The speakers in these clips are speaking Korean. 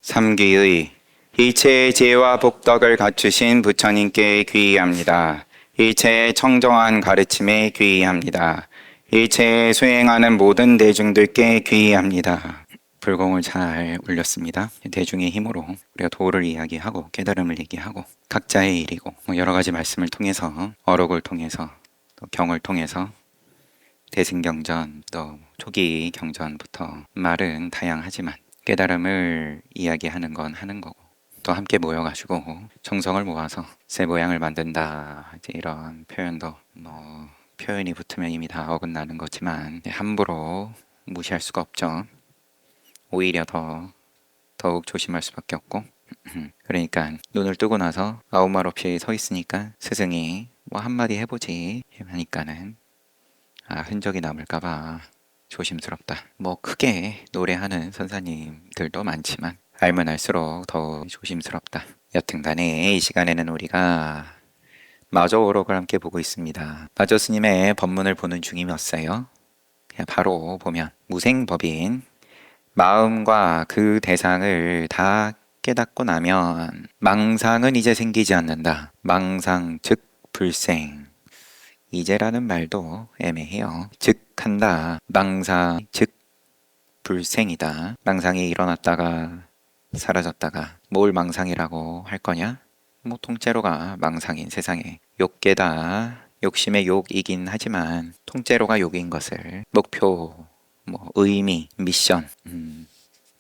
삼귀의 일체의 지혜와 복덕을 갖추신 부처님께 귀의합니다. 일체의 청정한 가르침에 귀의합니다. 일체에 수행하는 모든 대중들께 귀의합니다. 불공을 잘 올렸습니다. 대중의 힘으로 우리가 도를 이야기하고 깨달음을 얘기하고 각자의 일이고 여러 가지 말씀을 통해서 어록을 통해서 또 경을 통해서 대승경전 또 초기 경전부터 말은 다양하지만 깨달음을 이야기하는 건 하는 거고 또 함께 모여가지고 정성을 모아서 새 모양을 만든다 이제 이런 표현도 표현이 붙으면 이미 다 어긋나는 거지만 함부로 무시할 수가 없죠. 오히려 더욱 조심할 수밖에 없고 그러니까 눈을 뜨고 나서 아무 말 없이 서 있으니까 스승이 뭐 한마디 해보지 하니까는 흔적이 남을까봐 조심스럽다. 뭐 크게 노래하는 선사님들도 많지만 알면 알수록 더 조심스럽다. 여튼간에 이 시간에는 우리가 마조 오록을 함께 보고 있습니다. 마조 스님의 법문을 보는 중이었어요. 그냥 바로 보면 무생법인 마음과 그 대상을 다 깨닫고 나면 망상은 이제 생기지 않는다. 망상 즉 불생. 이제라는 말도 애매해요. 즉 한다. 망상 즉 불생이다. 망상이 일어났다가 사라졌다가 뭘 망상이라고 할 거냐? 뭐 통째로가 망상인 세상에 욕계다. 욕심의 욕이긴 하지만 통째로가 욕인 것을 목표, 의미, 미션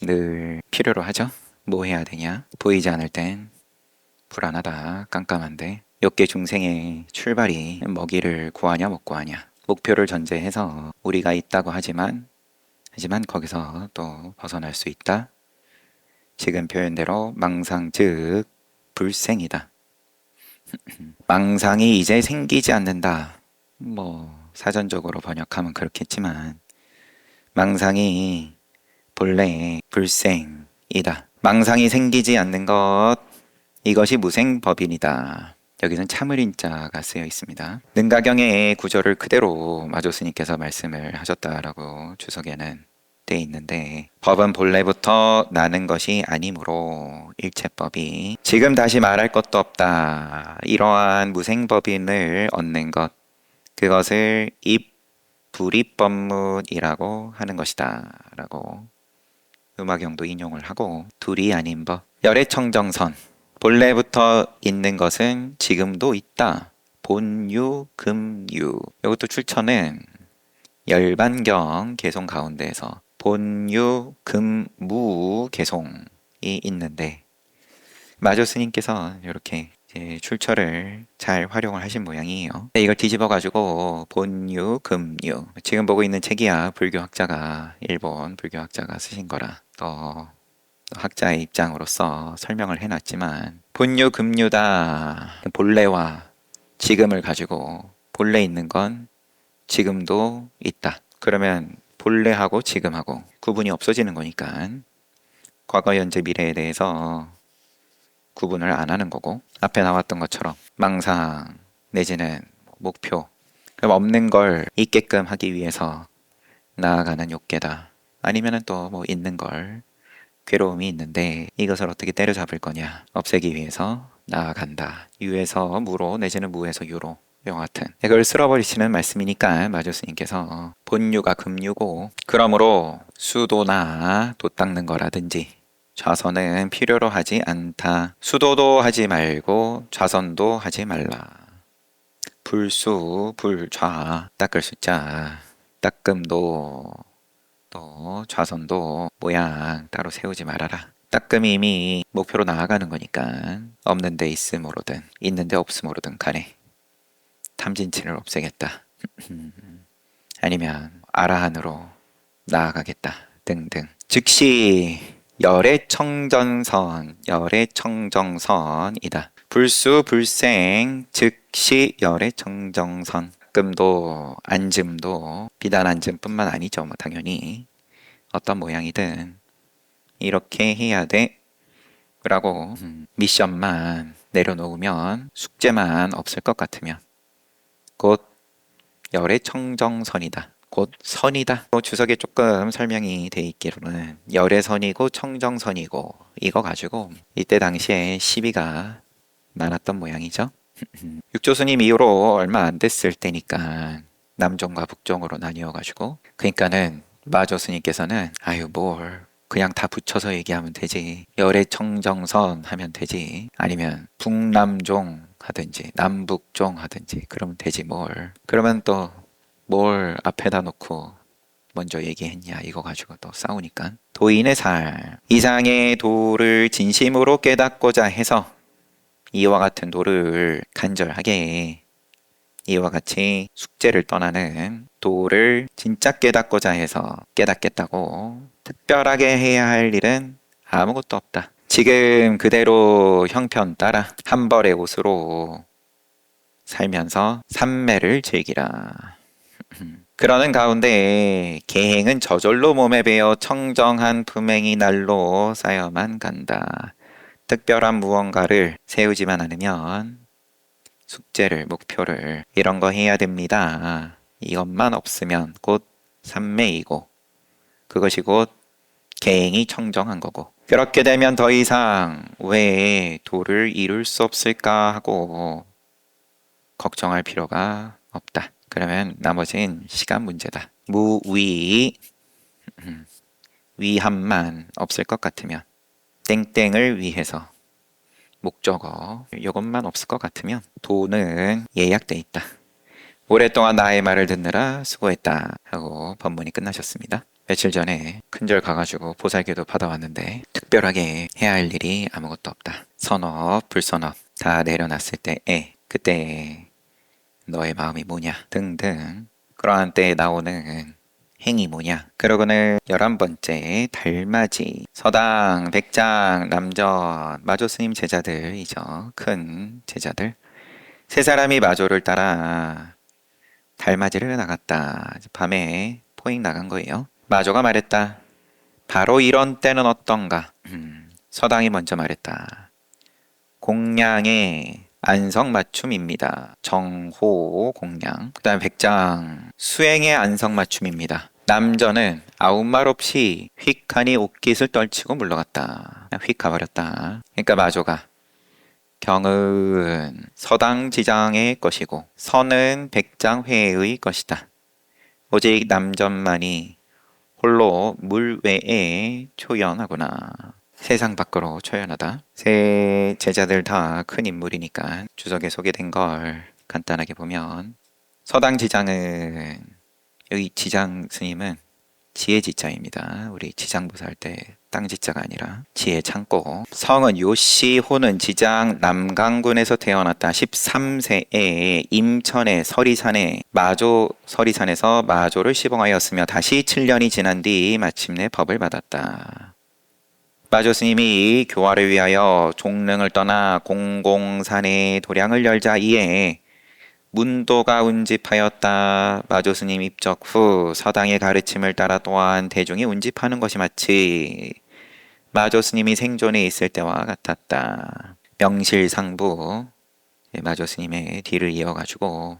늘 필요로 하죠. 뭐 해야 되냐? 보이지 않을 땐 불안하다, 깜깜한데 욕계 중생의 출발이 먹이를 구하냐 못 구하냐 목표를 전제해서 우리가 있다고 하지만 거기서 또 벗어날 수 있다. 지금 표현대로 망상 즉 불생이다. 망상이 이제 생기지 않는다. 사전적으로 번역하면 그렇겠지만 망상이 본래 불생이다. 망상이 생기지 않는 것 이것이 무생법인이다. 여기는 참을인자가 쓰여 있습니다. 능가경의 구절을 그대로 마조 스님께서 말씀을 하셨다라고 주석에는 돼 있는데 법은 본래부터 나는 것이 아니므로 일체법이 지금 다시 말할 것도 없다. 이러한 무생법인을 얻는 것 그것을 입불입법문이라고 하는 것이다 라고 음화경도 인용을 하고 둘이 아닌 법 열애청정선 본래부터 있는 것은 지금도 있다. 본유, 금유. 이것도 출처는 열반경 개송 가운데에서 본유, 금무 개송이 있는데 마조 스님께서 이렇게 출처를 잘 활용을 하신 모양이에요. 이걸 뒤집어 가지고 본유, 금유. 지금 보고 있는 책이야 불교학자가 일본 불교학자가 쓰신 거라 또 학자의 입장으로서 설명을 해놨지만 본유 금유다. 본래와 지금을 가지고 본래 있는 건 지금도 있다. 그러면 본래하고 지금하고 구분이 없어지는 거니까 과거 현재 미래에 대해서 구분을 안 하는 거고 앞에 나왔던 것처럼 망상 내지는 목표 그럼 없는 걸 있게끔 하기 위해서 나아가는 욕계다. 아니면은 또 있는 걸 괴로움이 있는데 이것을 어떻게 때려잡을 거냐 없애기 위해서 나아간다. 유에서 무로 내지는 무에서 유로 이와 같은 이걸 쓸어버리시는 말씀이니까 마조 스님께서 본유가 금유고 그러므로 수도나 돛 닦는 거라든지 좌선은 필요로 하지 않다. 수도도 하지 말고 좌선도 하지 말라. 불수 불좌 닦을 숫자 닦음도 또 좌선도 모양 따로 세우지 말아라. 닦음이 이미 목표로 나아가는 거니까 없는 데 있음으로든 있는 데 없음으로든 간에 탐진치를 없애겠다. 아니면 아라한으로 나아가겠다 등등. 즉시 열애청정선이다. 불수 불생 즉시 열애청정선. 닦음도 앉음도 비단 앉음뿐만 아니죠. 당연히 어떤 모양이든 이렇게 해야 돼 라고 미션만 내려놓으면 숙제만 없을 것 같으면 곧 열애청정선이다. 곧 선이다. 주석에 조금 설명이 돼 있기로는 열애선이고 청정선이고 이거 가지고 이때 당시에 시비가 많았던 모양이죠. 육조스님 이후로 얼마 안 됐을 때니까 남종과 북종으로 나뉘어가지고 그러니까는 마조 스님께서는 아유 뭘 그냥 다 붙여서 얘기하면 되지 열애청정선 하면 되지 아니면 북남종 하든지 남북종 하든지 그러면 되지 뭘 그러면 또 뭘 앞에다 놓고 먼저 얘기했냐 이거 가지고 또 싸우니까 도인의 살 이상의 도를 진심으로 깨닫고자 해서 이와 같은 도를 간절하게 이와 같이 숙제를 떠나는 도를 진짜 깨닫고자 해서 깨닫겠다고 특별하게 해야 할 일은 아무것도 없다. 지금 그대로 형편 따라 한 벌의 옷으로 살면서 삼매를 즐기라. 그러는 가운데 계행은 저절로 몸에 배어 청정한 품행이 날로 쌓여만 간다. 특별한 무언가를 세우지만 않으면 숙제를, 목표를 이런 거 해야 됩니다. 이것만 없으면 곧 삼매이고 그것이 곧 계행이 청정한 거고 그렇게 되면 더 이상 왜 도를 이룰 수 없을까 하고 걱정할 필요가 없다. 그러면 나머지는 시간 문제다. 무위 위함만 없을 것 같으면 땡땡을 위해서 목적어 이것만 없을 것 같으면 도는 예약돼 있다. 오랫동안 나의 말을 듣느라 수고했다 하고 법문이 끝나셨습니다. 며칠 전에 큰절 가가지고 보살기도 받아왔는데 특별하게 해야 할 일이 아무것도 없다. 선업, 불선업 다 내려놨을 때에 그때 너의 마음이 뭐냐 등등 그러한 때에 나오는 행이 뭐냐 그러고는 11번째 달맞이 서당, 백장, 남전 마조 스님 제자들이죠. 큰 제자들 세 사람이 마조를 따라 달맞이를 나갔다. 밤에 포획 나간 거예요. 마조가 말했다. 바로 이런 때는 어떤가? 서당이 먼저 말했다. 공양의 안성맞춤입니다. 정호 공양. 그 다음에 백장 수행의 안성맞춤입니다. 남전은 아무 말 없이 휙하니 옷깃을 떨치고 물러갔다. 휙 가버렸다. 그러니까 마조가 경은 서당 지장의 것이고 선은 백장 회의 것이다. 오직 남전만이 홀로 물 외에 초연하구나. 세상 밖으로 초연하다. 세 제자들 다 큰 인물이니까 주석에 소개된 걸 간단하게 보면 서당 지장은 여기 지장 스님은 지혜 지자입니다. 우리 지장보살 할 때 땅 지자가 아니라 지혜 창고. 성은 요시 호는 지장 남강군에서 태어났다. 13세에 임천의 서리산에 마조 서리산에서 마조를 시봉하였으며 다시 7년이 지난 뒤 마침내 법을 받았다. 마조 스님이 교화를 위하여 종릉을 떠나 공공산에 도량을 열자 이에 문도가 운집하였다. 마조 스님 입적 후 서당의 가르침을 따라 또한 대중이 운집하는 것이 마치 마조 스님이 생존에 있을 때와 같았다. 명실상부 마조 스님의 뒤를 이어가지고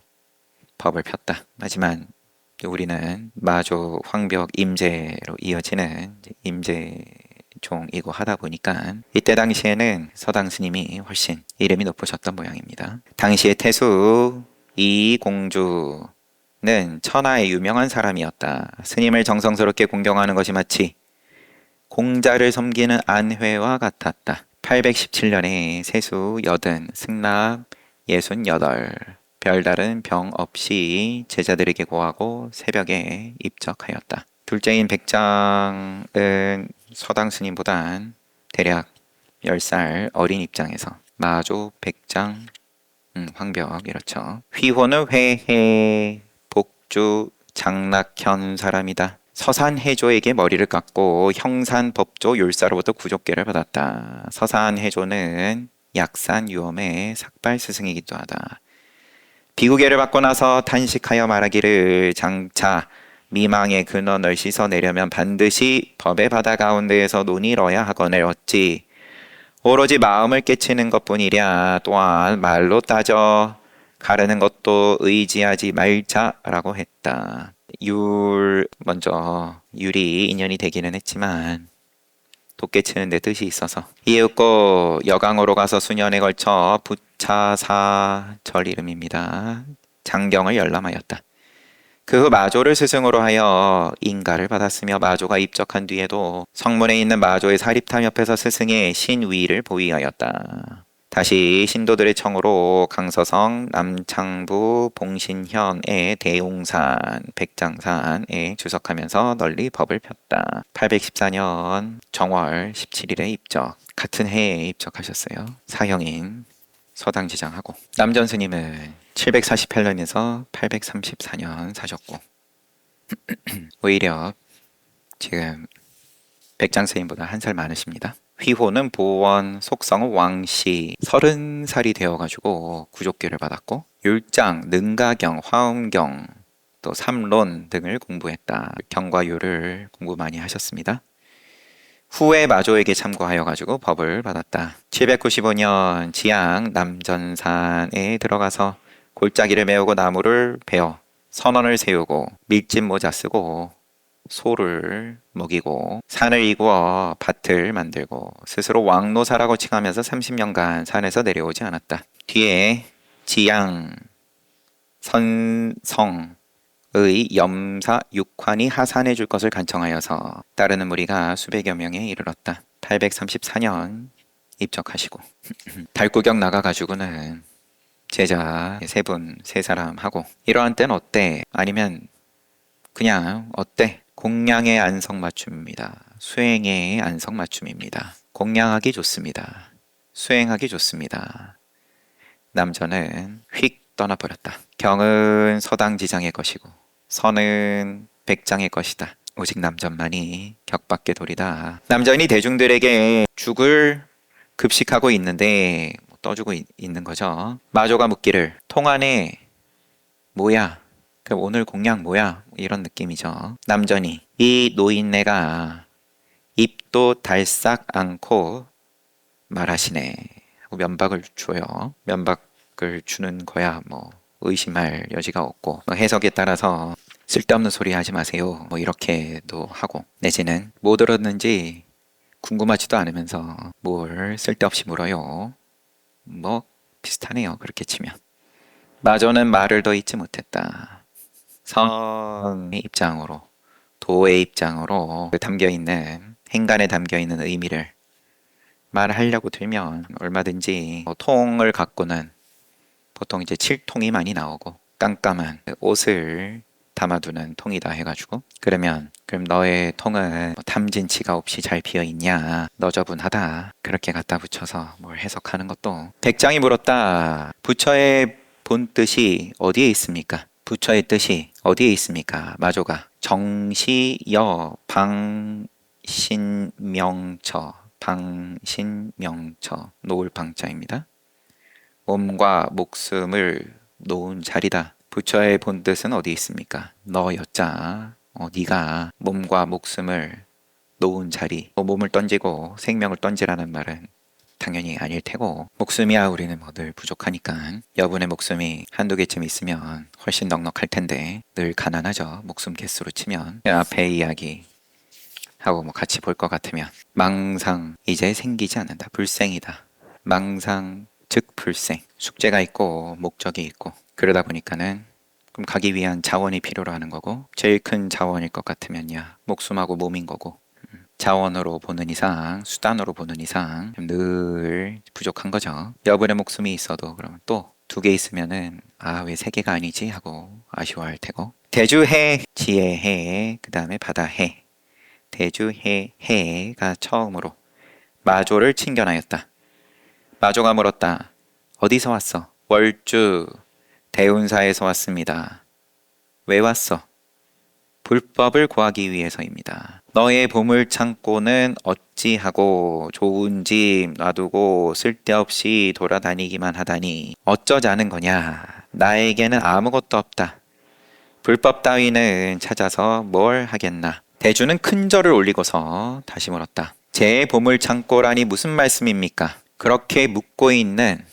법을 폈다. 하지만 우리는 마조 황벽 임제로 이어지는 임제종이고 하다 보니까 이때 당시에는 서당 스님이 훨씬 이름이 높으셨던 모양입니다. 당시의 태수 이 공주는 천하의 유명한 사람이었다. 스님을 정성스럽게 공경하는 것이 마치 공자를 섬기는 안회와 같았다. 817년에 세수 80, 승납 68, 별다른 병 없이 제자들에게 고하고 새벽에 입적하였다. 둘째인 백장은 서당 스님보단 대략 10살 어린 입장에서 마조, 백장, 황벽 이렇죠. 휘호는 회해, 복주, 장락현 사람이다. 서산해조에게 머리를 깎고 형산법조 율사로부터 구족계를 받았다. 서산해조는 약산 유엄의 삭발 스승이기도 하다. 비구계를 받고 나서 탄식하여 말하기를 장차 미망의 근원을 씻어내려면 반드시 법의 바다 가운데에서 눈이 러야 하거늘 어찌 오로지 마음을 깨치는 것뿐이랴. 또한 말로 따져 가르는 것도 의지하지 말자라고 했다. 먼저 율이 인연이 되기는 했지만 돋개 치는 데 뜻이 있어서 이윽고 여강으로 가서 수년에 걸쳐 부차사절 이름입니다. 장경을 열람하였다. 그 후 마조를 스승으로 하여 인가를 받았으며 마조가 입적한 뒤에도 성문에 있는 마조의 사립탑 옆에서 스승의 신위를 보위하였다. 다시 신도들의 청으로 강서성, 남창부, 봉신현의 대용산, 백장산에 주석하면서 널리 법을 폈다. 814년 정월 17일에 입적, 같은 해에 입적하셨어요. 사형인 서당지장하고 남전 스님은 748년에서 834년 사셨고 오히려 지금 백장 스님보다 한 살 많으십니다. 휘호는 보원, 속성은 왕씨 30살이 되어가지고 구족교를 받았고 율장, 능가경, 화엄경, 또 삼론 등을 공부했다. 경과 율을 공부 많이 하셨습니다. 후에 마조에게 참고하여가지고 법을 받았다. 795년 지양 남전산에 들어가서 골짜기를 메우고 나무를 베어 선원을 세우고 밀짚 모자 쓰고 소를 먹이고 산을 이구어 밭을 만들고 스스로 왕노사라고 칭하면서 30년간 산에서 내려오지 않았다. 뒤에 지양 선성의 염사 6환이 하산해 줄 것을 간청하여서 따르는 무리가 수백여 명에 이르렀다. 834년 입적하시고 달구경 나가가지고는 제자 세 사람 하고 이러한 때는 어때? 아니면 그냥 어때? 공양의 안성맞춤입니다. 수행의 안성맞춤입니다. 공양하기 좋습니다. 수행하기 좋습니다. 남전은 휙 떠나버렸다. 경은 서당지장의 것이고 선은 백장의 것이다. 오직 남전만이 격밖의 돌이다. 남전이 대중들에게 죽을 급식하고 있는데 떠주고 있는 거죠. 마조가 묻기를 통안에 뭐야? 그럼 오늘 공양 뭐야? 이런 느낌이죠. 남전이 이 노인네가 입도 달싹 않고 말하시네 하고 면박을 줘요. 면박을 주는 거야 뭐 의심할 여지가 없고 해석에 따라서 쓸데없는 소리 하지 마세요 뭐 이렇게도 하고 내지는 뭐 들었는지 궁금하지도 않으면서 뭘 쓸데없이 물어요. 뭐 비슷하네요. 그렇게 치면. 마조는 말을 더 잊지 못했다. 성의 입장으로 도의 입장으로 담겨있는 행간에 담겨있는 의미를 말하려고 들면 얼마든지 통을 갖고는 보통 이제 7통이 많이 나오고 깜깜한 옷을 담아두는 통이다 해가지고 그럼 너의 통은 탐진치가 없이 잘 비어있냐 너저분하다 그렇게 갖다 붙여서 뭘 해석하는 것도 백장이 물었다. 부처의 본 뜻이 어디에 있습니까? 부처의 뜻이 어디에 있습니까? 마조가 정시여 방신명처 방신명처 놓을 방자입니다. 몸과 목숨을 놓은 자리다. 부처의 본 뜻은 어디 있습니까? 너 여자 네가 몸과 목숨을 놓은 자리 몸을 던지고 생명을 던지라는 말은 당연히 아닐 테고 목숨이야 우리는 뭐 늘 부족하니까 여분의 목숨이 한두 개쯤 있으면 훨씬 넉넉할 텐데 늘 가난하죠. 목숨 개수로 치면 앞에 이야기 하고 뭐 같이 볼 것 같으면 망상 이제 생기지 않는다. 불생이다. 망상 즉 불생 숙제가 있고 목적이 있고 그러다 보니까는 그럼 가기 위한 자원이 필요로 하는 거고 제일 큰 자원일 것 같으면요 목숨하고 몸인 거고 자원으로 보는 이상, 수단으로 보는 이상 늘 부족한 거죠. 여분의 목숨이 있어도 그러면 또 2개 있으면은 왜 3개가 아니지 하고 아쉬워할 테고 대주해, 지혜해, 그 다음에 바다해 대주해, 해가 처음으로 마조를 칭견하였다. 마조가 물었다. 어디서 왔어? 월주 대운사에서 왔습니다. 왜 왔어? 불법을 구하기 위해서입니다. 너의 보물창고는 어찌하고 좋은 집 놔두고 쓸데없이 돌아다니기만 하다니 어쩌자는 거냐. 나에게는 아무것도 없다. 불법 따위는 찾아서 뭘 하겠나. 대주는 큰 절을 올리고서 다시 물었다. 제 보물창고라니 무슨 말씀입니까? 그렇게 묻고 있는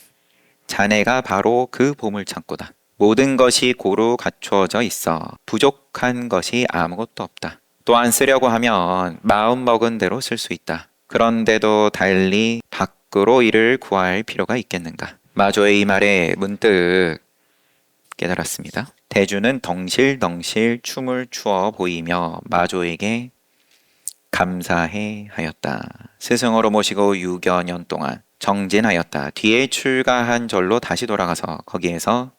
자네가 바로 그 보물창고다. 모든 것이 고루 갖추어져 있어 부족한 것이 아무것도 없다. 또한 쓰려고 하면 마음 먹은 대로 쓸 수 있다. 그런데도 달리 밖으로 이를 구할 필요가 있겠는가? 마조의 이 말에 문득 깨달았습니다. 대주는 덩실덩실 춤을 추어 보이며 마조에게 감사해 하였다. 스승으로 모시고 6여 년 동안 정진하였다. 뒤에 출가한 절로 다시 돌아가서 거기에서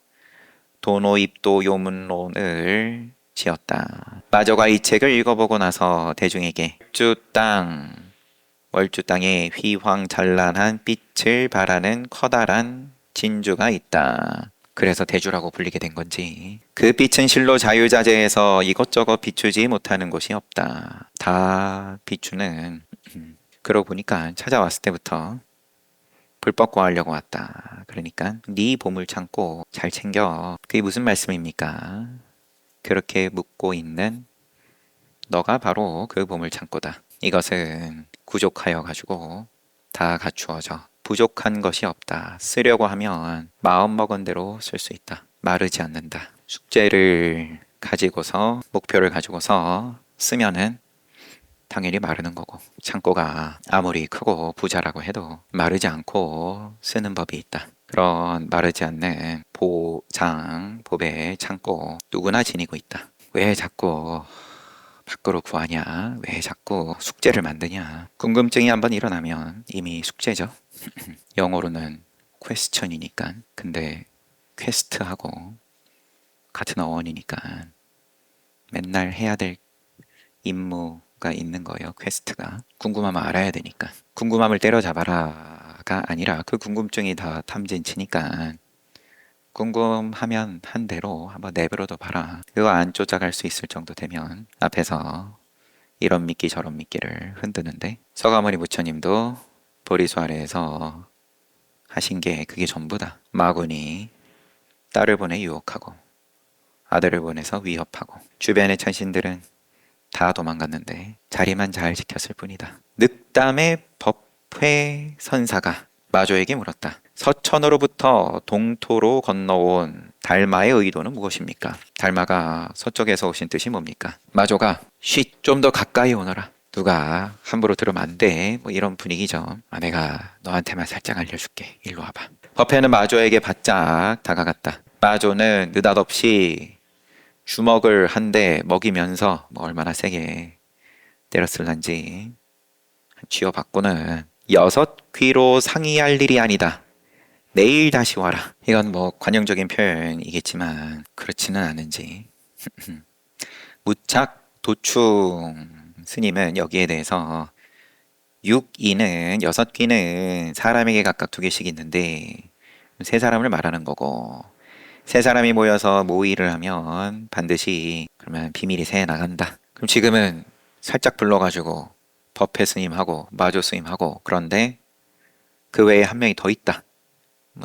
도노입도 요문론을 지었다. 마저가 이 책을 읽어보고 나서 대중에게 월주 땅에 휘황찬란한 빛을 발하는 커다란 진주가 있다. 그래서 대주라고 불리게 된 건지, 그 빛은 실로 자유자재에서 이것저것 비추지 못하는 곳이 없다. 다 비추는, 그러고 보니까 찾아왔을 때부터 불법 구하려고 왔다. 그러니까 네 보물 창고 잘 챙겨. 그게 무슨 말씀입니까? 그렇게 묻고 있는 너가 바로 그 보물 창고다. 이것은 구족하여 가지고 다 갖추어져 부족한 것이 없다. 쓰려고 하면 마음먹은 대로 쓸 수 있다. 마르지 않는다. 숙제를 가지고서, 목표를 가지고서 쓰면은 당연히 마르는 거고, 창고가 아무리 크고 부자라고 해도 마르지 않고 쓰는 법이 있다. 그런 마르지 않는 보배의 창고 누구나 지니고 있다. 왜 자꾸 밖으로 구하냐? 왜 자꾸 숙제를 만드냐? 궁금증이 한번 일어나면 이미 숙제죠. 영어로는 퀘스천이니까. 근데 퀘스트하고 같은 어원이니까 맨날 해야 될 임무가 있는 거예요. 퀘스트가. 궁금하면 알아야 되니까. 궁금함을 때려잡아라가 아니라 그 궁금증이 다 탐진치니까 궁금하면 한 대로 한번 내버려둬 봐라. 그거 안 쫓아갈 수 있을 정도 되면 앞에서 이런 미끼 저런 미끼를 흔드는데, 서가모니 부처님도 보리수 아래에서 하신 게 그게 전부다. 마군이 딸을 보내 유혹하고 아들을 보내서 위협하고 주변의 천신들은 다 도망갔는데 자리만 잘 지켰을 뿐이다. 늑담의 법회 선사가 마조에게 물었다. 서천으로부터 동토로 건너온 달마의 의도는 무엇입니까? 달마가 서쪽에서 오신 뜻이 뭡니까? 마조가 쉿, 좀 더 가까이 오너라. 누가 함부로 들으면 안 돼. 뭐 이런 분위기죠. 내가 너한테만 살짝 알려줄게. 일로 와봐. 법회는 마조에게 바짝 다가갔다. 마조는 느닷없이 주먹을 한 대 먹이면서 얼마나 세게 때렸을런지 쥐어받고는 6귀로 상의할 일이 아니다. 내일 다시 와라. 이건 관용적인 표현이겠지만 그렇지는 않은지. 무착 도충 스님은 여기에 대해서 6인은 6귀는 사람에게 각각 2개씩 있는데 3사람을 말하는 거고, 3사람이 모여서 모의를 하면 반드시 그러면 비밀이 새 나간다. 그럼 지금은 살짝 불러가지고 법회 스님하고 마조 스님하고, 그런데 그 외에 한 명이 더 있다.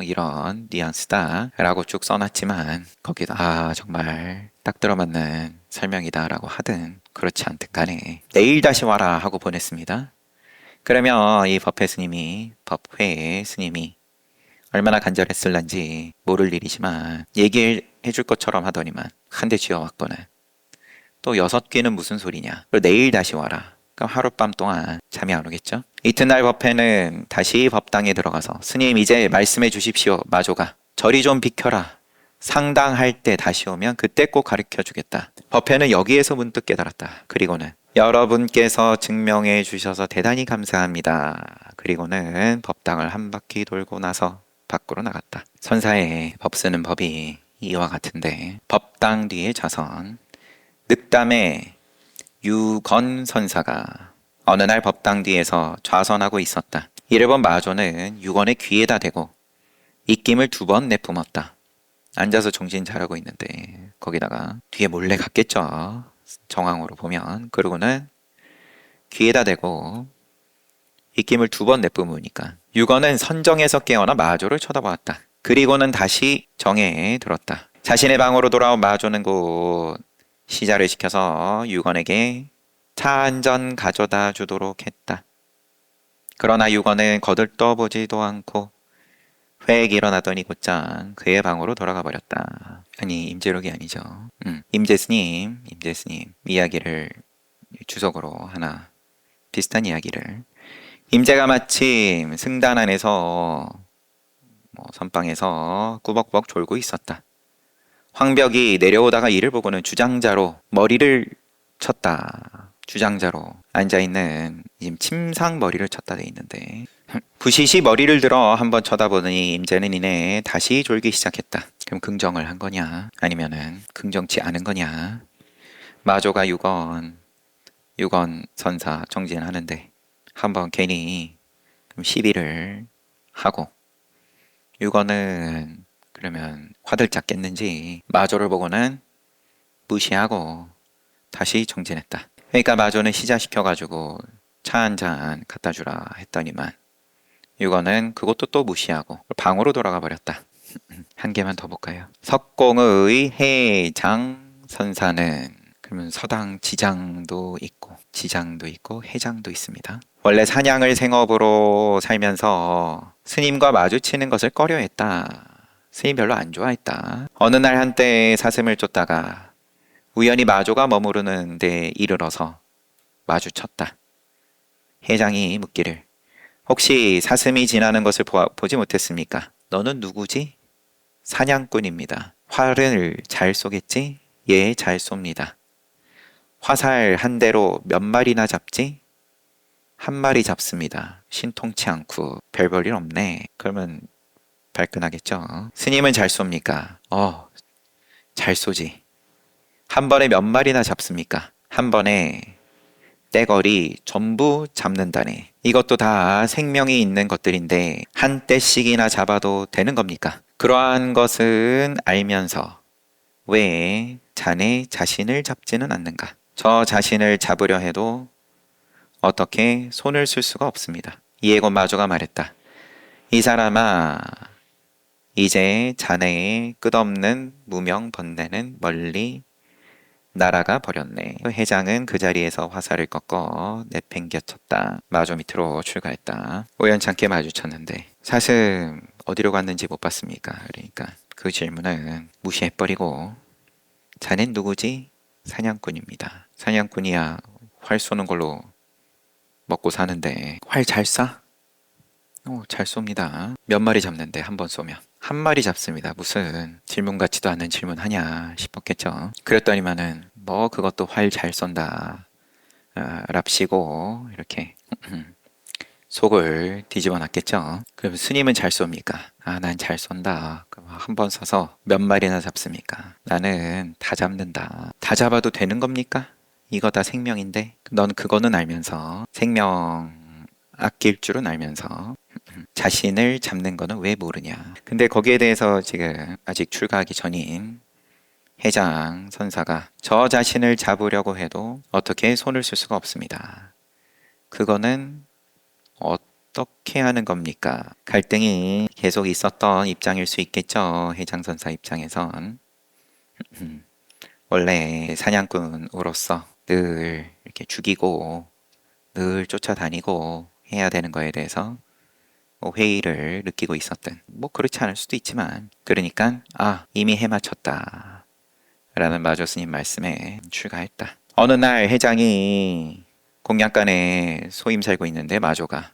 이런 뉘앙스다 라고 쭉 써놨지만 거기다 정말 딱 들어맞는 설명이다 라고 하든 그렇지 않든 간에 내일 다시 와라 하고 보냈습니다. 그러면 이 법회 스님이 얼마나 간절했을런지 모를 일이지만 얘기해 줄 것처럼 하더니만 한 대 쥐어왔거든. 또 6귀는 무슨 소리냐? 내일 다시 와라. 그럼 하룻밤 동안 잠이 안 오겠죠? 이튿날 법회는 다시 법당에 들어가서 스님 이제 말씀해 주십시오. 마조가 저리 좀 비켜라. 상당할 때 다시 오면 그때 꼭 가르쳐 주겠다. 법회는 여기에서 문득 깨달았다. 그리고는 여러분께서 증명해 주셔서 대단히 감사합니다. 그리고는 법당을 한 바퀴 돌고 나서 밖으로 나갔다. 선사의 법 쓰는 법이 이와 같은데, 법당 뒤에 자선 늑담의 유건 선사가 어느 날 법당 뒤에서 좌선하고 있었다. 이를 본 마조는 유건의 귀에다 대고 입김을 2번 내뿜었다. 앉아서 정신 잘하고 있는데 거기다가 뒤에 몰래 갔겠죠. 정황으로 보면. 그러고는 귀에다 대고 입김을 2번 내뿜으니까 유건은 선정에서 깨어나 마조를 쳐다보았다. 그리고는 다시 정에 들었다. 자신의 방으로 돌아온 마조는 곧 시자를 시켜서 유건에게 차 한 잔 가져다 주도록 했다. 그러나 유건은 거들떠보지도 않고 회액 일어나더니 곧장 그의 방으로 돌아가 버렸다. 아니, 임재록이 아니죠. 임재스님 이야기를 주석으로 하나 비슷한 이야기를. 임재가 마침 승단 안에서 선방에서 꾸벅꾸벅 졸고 있었다. 황벽이 내려오다가 이를 보고는 주장자로 머리를 쳤다. 주장자로 앉아있는 침상 머리를 쳤다 돼 있는데 부시시 머리를 들어 한번 쳐다보더니 임재는 이내 다시 졸기 시작했다. 그럼 긍정을 한 거냐 아니면은 긍정치 않은 거냐. 마조가 6원 선사 정진하는데 한번 괜히 시비를 하고 6원은 그러면 화들짝 깼는지 마조를 보고는 무시하고 다시 정진했다. 그러니까 마조는 시자시켜가지고 차 한 잔 갖다 주라 했더니만 6원은 그것도 또 무시하고 방으로 돌아가 버렸다. 한 개만 더 볼까요? 석공의 해장 선사는 그러면 서당 지장도 있고 해장도 있습니다. 원래 사냥을 생업으로 살면서 스님과 마주치는 것을 꺼려했다. 스님 별로 안 좋아했다. 어느 날 한때 사슴을 쫓다가 우연히 마조가 머무르는 데 이르러서 마주쳤다. 회장이 묻기를 혹시 사슴이 지나는 것을 보지 못했습니까? 너는 누구지? 사냥꾼입니다. 활을 잘 쏘겠지? 예, 잘 쏩니다. 화살 한 대로 몇 마리나 잡지? 한 마리 잡습니다. 신통치 않고 별 볼 일 없네. 그러면 발끈하겠죠. 스님은 잘 쏩니까? 잘 쏘지. 한 번에 몇 마리나 잡습니까? 한 번에 떼거리 전부 잡는다네. 이것도 다 생명이 있는 것들인데 한 떼씩이나 잡아도 되는 겁니까? 그러한 것은 알면서 왜 자네 자신을 잡지는 않는가? 저 자신을 잡으려 해도 어떻게 손을 쓸 수가 없습니다. 이에 곧 마조가 말했다. 이 사람아, 이제 자네의 끝없는 무명 번뇌는 멀리 날아가 버렸네. 회장은 그 자리에서 화살을 꺾어 내팽개쳤다. 마조 밑으로 출가했다. 우연찮게 마주쳤는데 사슴 어디로 갔는지 못 봤습니까? 그러니까 그 질문은 무시해버리고 자넨 누구지? 사냥꾼입니다. 사냥꾼이야 활 쏘는 걸로 먹고 사는데 활 잘 쏴? 잘 쏩니다. 몇 마리 잡는데 한 번 쏘면 한 마리 잡습니다. 무슨 질문 같지도 않은 질문 하냐 싶었겠죠. 그랬더니만은 그것도 활 잘 쏜다 랍시고 이렇게 속을 뒤집어 놨겠죠. 그럼 스님은 잘 쏩니까? 난 잘 쏜다. 그럼 한 번 쏴서 몇 마리나 잡습니까? 나는 다 잡는다. 다 잡아도 되는 겁니까? 이거 다 생명인데 넌 그거는 알면서 생명 아낄 줄은 알면서 자신을 잡는 거는 왜 모르냐. 근데 거기에 대해서 지금 아직 출가하기 전인 해장 선사가 저 자신을 잡으려고 해도 어떻게 손을 쓸 수가 없습니다. 그거는 어떻게 하는 겁니까? 갈등이 계속 있었던 입장일 수 있겠죠. 해장 선사 입장에선 원래 사냥꾼으로서 늘 이렇게 죽이고 늘 쫓아다니고 해야 되는 거에 대해서 회의를 느끼고 있었던 그렇지 않을 수도 있지만 그러니까 이미 해맞췄다 라는 마조 스님 말씀에 출가했다. 어느 날 회장이 공양간에 소임 살고 있는데 마조가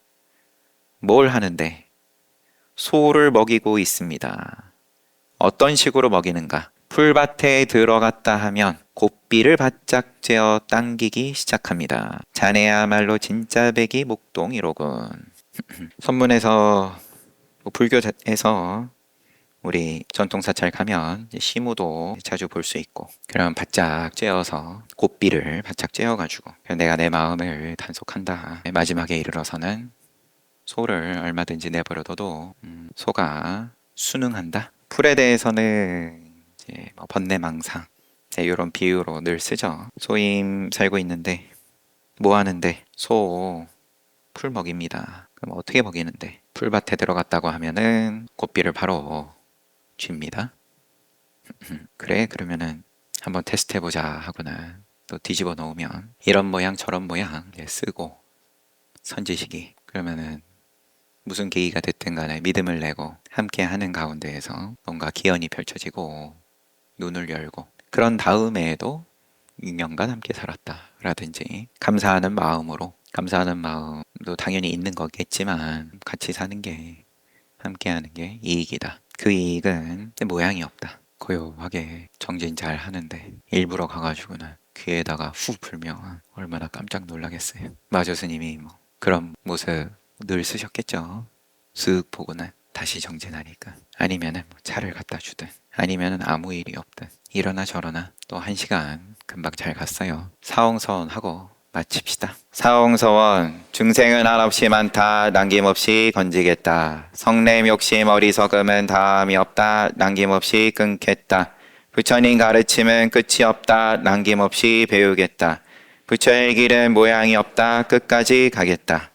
뭘 하는데 소를 먹이고 있습니다. 어떤 식으로 먹이는가? 풀밭에 들어갔다 하면 고삐를 바짝 쬐어 당기기 시작합니다. 자네야말로 진짜 백이 목동이로군. 선문에서 불교에서 우리 전통사찰 가면 시무도 자주 볼 수 있고 그럼 바짝 쬐어서 고삐를 바짝 쬐어가지고 내가 내 마음을 단속한다. 마지막에 이르러서는 소를 얼마든지 내버려둬도 소가 순응한다. 풀에 대해서는 이제 번뇌망상 이런 비유로 늘 쓰죠. 소임 살고 있는데 뭐 하는데 소 풀 먹입니다. 그럼 어떻게 먹이는데 풀밭에 들어갔다고 하면은 고삐를 바로 쥡니다. 그래 그러면은 한번 테스트 해보자 하거나 또 뒤집어 놓으면 이런 모양 저런 모양 쓰고 선지식이 그러면은 무슨 계기가 됐든 간에 믿음을 내고 함께 하는 가운데에서 뭔가 기연이 펼쳐지고 눈을 열고 그런 다음에도 6년간 함께 살았다라든지 감사하는 마음도 당연히 있는 거겠지만 같이 사는 게 함께 하는 게 이익이다. 그 이익은 모양이 없다. 고요하게 정진 잘 하는데 일부러 가가지고는 귀에다가 후 불면 얼마나 깜짝 놀라겠어요. 마조 스님이 뭐 그런 모습 늘 쓰셨겠죠. 쓱 보고는 다시 정진하니까 아니면은 뭐 차를 갖다 주든 아니면은 아무 일이 없든 이러나 저러나 또 1시간 금방 잘 갔어요. 사홍서원하고 마칩시다. 사홍서원 중생은 한없이 많다 남김없이 건지겠다. 성냄 욕심 어리석음은 다함이 없다 남김없이 끊겠다. 부처님 가르침은 끝이 없다 남김없이 배우겠다. 부처의 길은 모양이 없다 끝까지 가겠다.